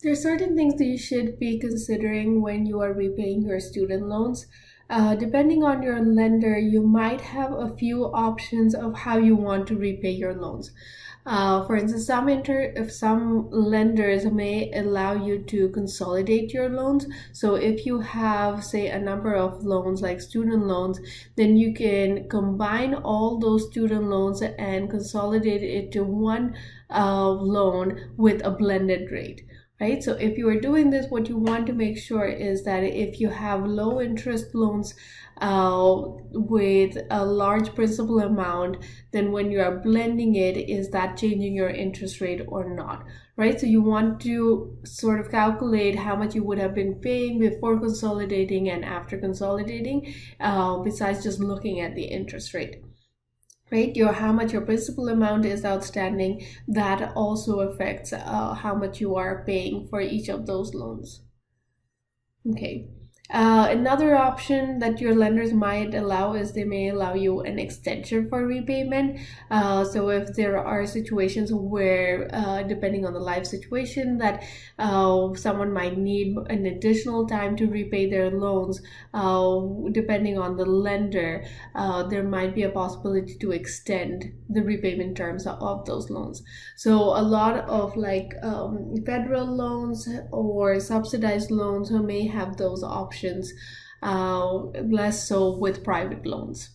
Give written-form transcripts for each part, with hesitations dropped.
There are certain things that you should be considering when you are repaying your student loans. Depending on your lender, you might have a few options of how you want to repay your loans. For instance, if some lenders may allow you to consolidate your loans. So if you have, say, a number of loans like student loans, then you can combine all those student loans and consolidate it to one loan with a blended rate. Right? So if you are doing this, what you want to make sure is that if you have low interest loans with a large principal amount, then when you are blending it, is that changing your interest rate or not? Right? So you want to sort of calculate how much you would have been paying before consolidating and after consolidating, besides just looking at the interest rate. Right, your how much your principal amount is outstanding, that also affects how much you are paying for each of those loans. Okay. Another option that your lenders might allow is they may allow you an extension for repayment. So if there are situations where, depending on the life situation, that someone might need an additional time to repay their loans, depending on the lender, there might be a possibility to extend the repayment terms of those loans. So a lot of federal loans or subsidized loans may have those options, less so with private loans.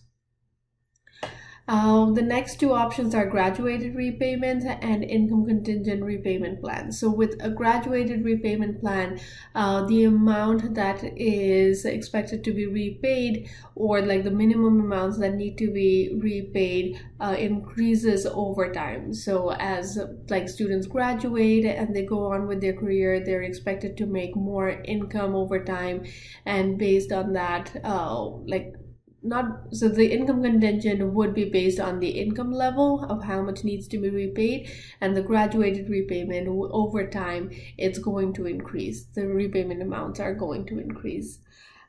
The next two options are graduated repayment and income contingent repayment plan. So with a graduated repayment plan, the amount that is expected to be repaid, or like the minimum amounts that need to be repaid, increases over time. So as like students graduate and they go on with their career, they're expected to make more income over time, and based on that, not so the income contingent would be based on the income level of how much needs to be repaid, and the graduated repayment over time, it's going to increase. The repayment amounts are going to increase.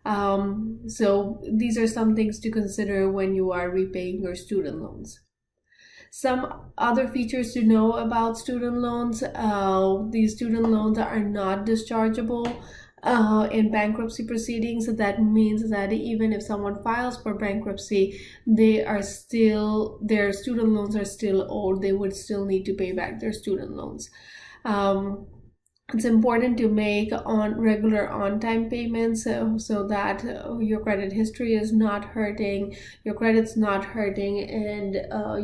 So these are some things to consider when you are repaying your student loans. Some other features to know about student loans: these student loans are not dischargeable in bankruptcy proceedings. So that means that even if someone files for bankruptcy, their student loans are still owed. They would still need to pay back their student loans. It's important to make regular on-time payments, so that your credit history is not hurting, your credit's not hurting, and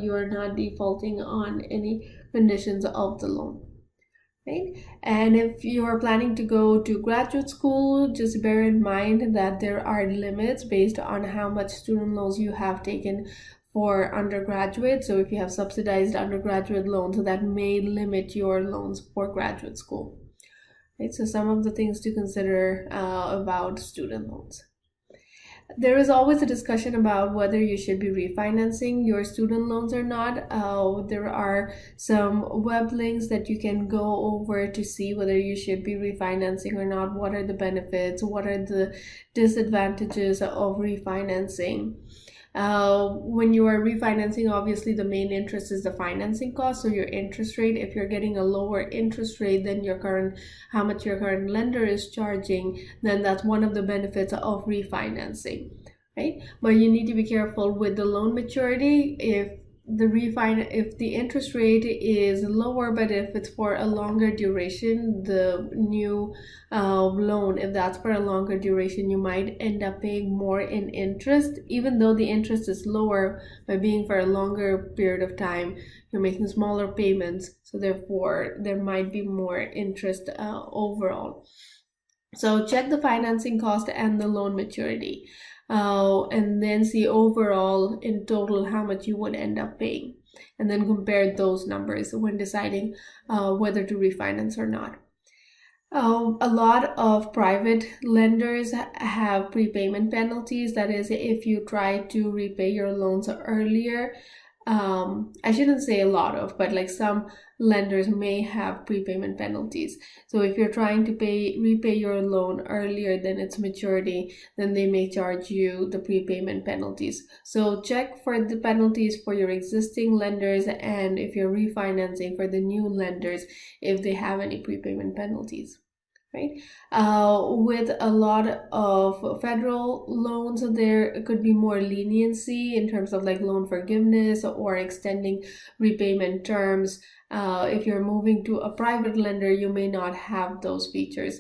you are not defaulting on any conditions of the loan. Right? And if you are planning to go to graduate school, just bear in mind that there are limits based on how much student loans you have taken for undergraduate. So if you have subsidized undergraduate loans, that may limit your loans for graduate school. Right? So some of the things to consider about student loans. There is always a discussion about whether you should be refinancing your student loans or not. There are some web links that you can go over to see whether you should be refinancing or not. What are the benefits? What are the disadvantages of refinancing? When you are refinancing, obviously the main interest is the financing cost, so your interest rate. If you're getting a lower interest rate than how much your current lender is charging, then that's one of the benefits of refinancing, right? But you need to be careful with the loan maturity. If the interest rate is lower, but if it's for a longer duration, the new loan, if that's for a longer duration, you might end up paying more in interest, even though the interest is lower. By being for a longer period of time, you're making smaller payments, so therefore there might be more interest overall. So check the financing cost and the loan maturity, and then see overall in total how much you would end up paying, and then compare those numbers when deciding whether to refinance or not. A lot of private lenders have prepayment penalties. That is, if you try to repay your loans earlier, I shouldn't say a lot of, but like some lenders may have prepayment penalties. So if you're trying to repay your loan earlier than its maturity, then they may charge you the prepayment penalties. So check for the penalties for your existing lenders, and if you're refinancing, for the new lenders, if they have any prepayment penalties. right? With a lot of federal loans, there could be more leniency in terms of like loan forgiveness or extending repayment terms. If you're moving to a private lender, you may not have those features.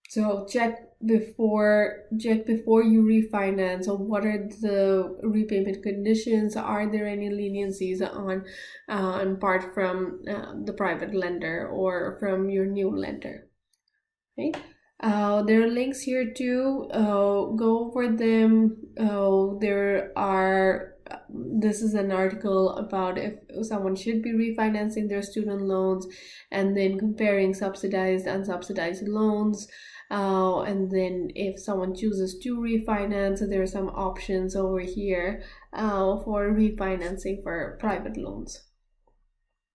So check before you refinance. So what are the repayment conditions? Are there any leniencies on part from the private lender or from your new lender? Right? There are links here too. Go over them. This is an article about if someone should be refinancing their student loans, and then comparing subsidized and unsubsidized loans. And then if someone chooses to refinance, there are some options over here for refinancing for private loans.